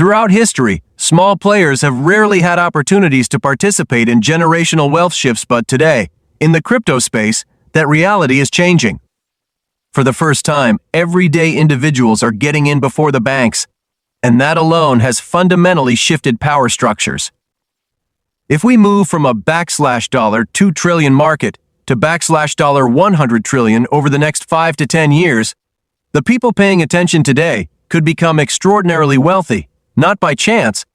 Throughout history, small players have rarely had opportunities to participate in generational wealth shifts, but today, in the crypto space, that reality is changing. For the first time, everyday individuals are getting in before the banks, and that alone has fundamentally shifted power structures. If we move from a $2 trillion market to $100 trillion over the next 5 to 10 years, the people paying attention today could become extraordinarily wealthy, not by chance,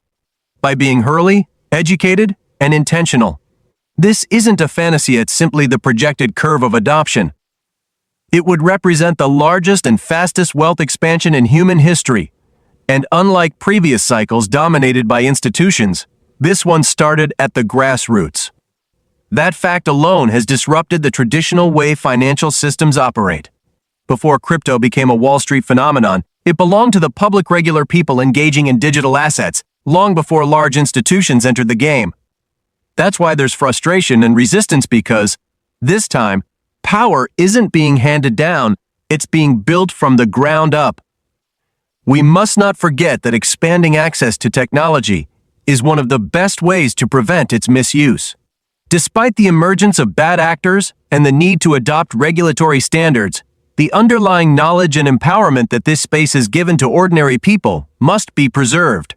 by being early, educated, and intentional. This isn't a fantasy, it's simply the projected curve of adoption. It would represent the largest and fastest wealth expansion in human history, and unlike previous cycles dominated by institutions, this one started at the grassroots. That fact alone has disrupted the traditional way financial systems operate. Before crypto became a Wall Street phenomenon, it belonged to the public, regular people engaging in digital assets, long before large institutions entered the game. That's why there's frustration and resistance, because, this time, power isn't being handed down, it's being built from the ground up. We must not forget that expanding access to technology is one of the best ways to prevent its misuse. Despite the emergence of bad actors and the need to adopt regulatory standards, the underlying knowledge and empowerment that this space has given to ordinary people must be preserved.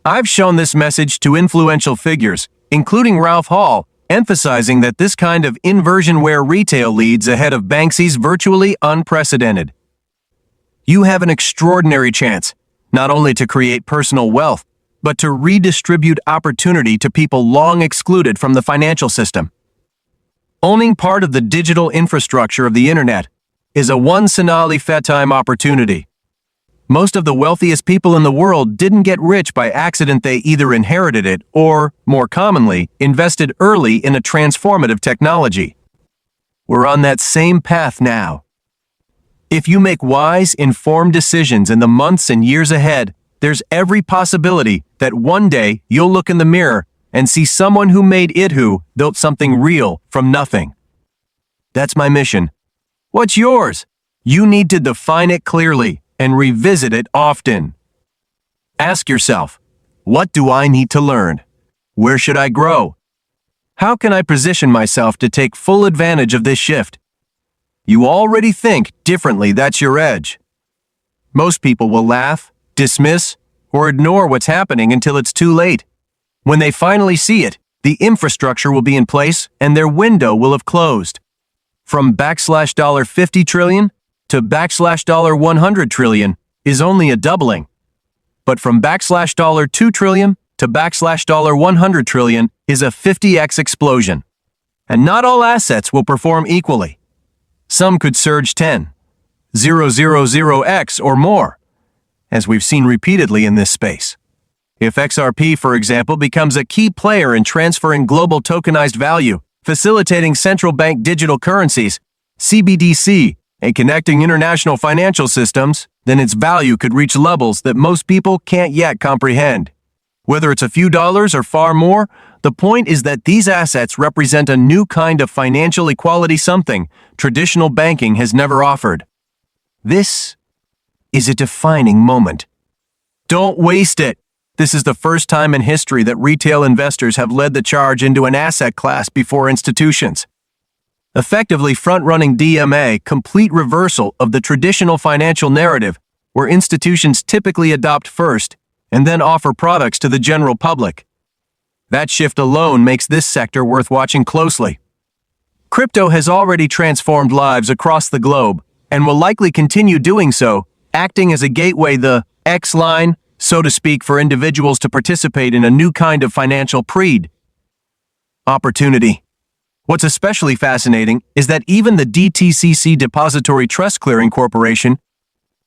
I've shown this message to influential figures, including Ralph Hall, emphasizing that this kind of inversion where retail leads ahead of banks is virtually unprecedented. You have an extraordinary chance, not only to create personal wealth, but to redistribute opportunity to people long excluded from the financial system. Owning part of the digital infrastructure of the internet is a once-in-a-lifetime opportunity. Most of the wealthiest people in the world didn't get rich by accident. They either inherited it or, more commonly, invested early in a transformative technology. We're on that same path now. If you make wise, informed decisions in the months and years ahead, there's every possibility that one day you'll look in the mirror and see someone who built something real from nothing. That's my mission. What's yours? You need to define it clearly and revisit it often. Ask yourself, what do I need to learn? Where should I grow? How can I position myself to take full advantage of this shift? You already think differently, that's your edge. Most people will laugh, dismiss, or ignore what's happening until it's too late. When they finally see it, the infrastructure will be in place and their window will have closed. From $50 trillion to $100 trillion is only a doubling. But from $2 trillion to $100 trillion is a 50x explosion. And not all assets will perform equally. Some could surge 10,000x or more, as we've seen repeatedly in this space. If XRP, for example, becomes a key player in transferring global tokenized value, facilitating central bank digital currencies, CBDC, and connecting international financial systems, then its value could reach levels that most people can't yet comprehend. Whether it's a few dollars or far more, the point is that these assets represent a new kind of financial equality, something traditional banking has never offered. This is a defining moment. Don't waste it. This is the first time in history that retail investors have led the charge into an asset class before institutions. Effectively front-running DMA, complete reversal of the traditional financial narrative, where institutions typically adopt first and then offer products to the general public. That shift alone makes this sector worth watching closely. Crypto has already transformed lives across the globe and will likely continue doing so, acting as a gateway, the X line, so to speak, for individuals to participate in a new kind of financial opportunity. What's especially fascinating is that even the DTCC Depository Trust Clearing Corporation,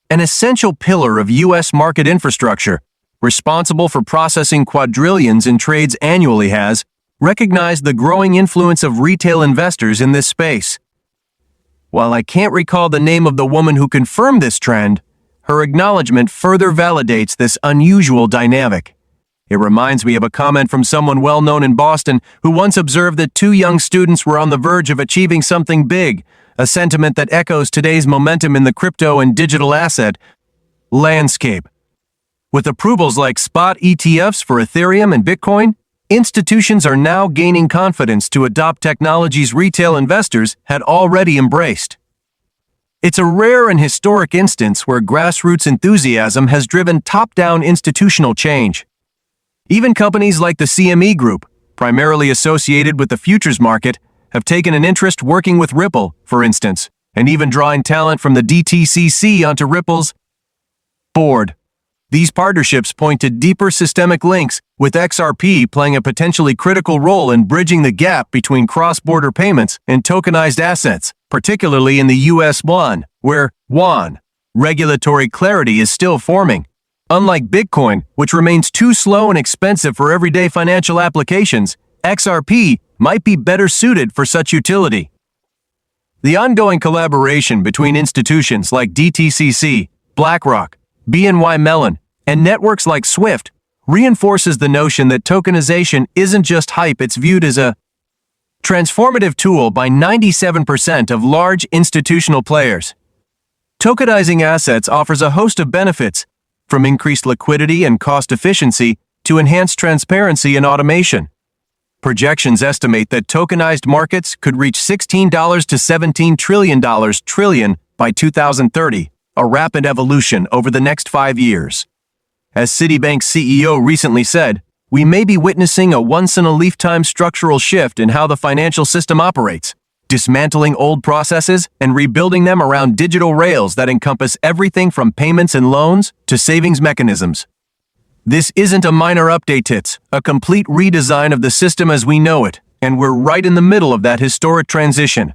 an essential pillar of U.S. market infrastructure, responsible for processing quadrillions in trades annually, has recognized the growing influence of retail investors in this space. While I can't recall the name of the woman who confirmed this trend, her acknowledgement further validates this unusual dynamic. It reminds me of a comment from someone well known in Boston who once observed that two young students were on the verge of achieving something big, a sentiment that echoes today's momentum in the crypto and digital asset landscape. With approvals like spot ETFs for Ethereum and Bitcoin, institutions are now gaining confidence to adopt technologies retail investors had already embraced. It's a rare and historic instance where grassroots enthusiasm has driven top-down institutional change. Even companies like the CME Group, primarily associated with the futures market, have taken an interest working with Ripple, for instance, and even drawing talent from the DTCC onto Ripple's board. These partnerships point to deeper systemic links, with XRP playing a potentially critical role in bridging the gap between cross-border payments and tokenized assets, particularly in the US yuan, where yuan regulatory clarity is still forming. Unlike Bitcoin, which remains too slow and expensive for everyday financial applications, XRP might be better suited for such utility. The ongoing collaboration between institutions like DTCC, BlackRock, BNY Mellon, and networks like SWIFT reinforces the notion that tokenization isn't just hype, it's viewed as a transformative tool by 97% of large institutional players. Tokenizing assets offers a host of benefits, from increased liquidity and cost efficiency to enhanced transparency and automation. Projections estimate that tokenized markets could reach $16 to $17 trillion by 2030, a rapid evolution over the next 5 years. As Citibank's CEO recently said, we may be witnessing a once-in-a-lifetime structural shift in how the financial system operates, dismantling old processes and rebuilding them around digital rails that encompass everything from payments and loans to savings mechanisms. This isn't a minor update, it's a complete redesign of the system as we know it, and we're right in the middle of that historic transition.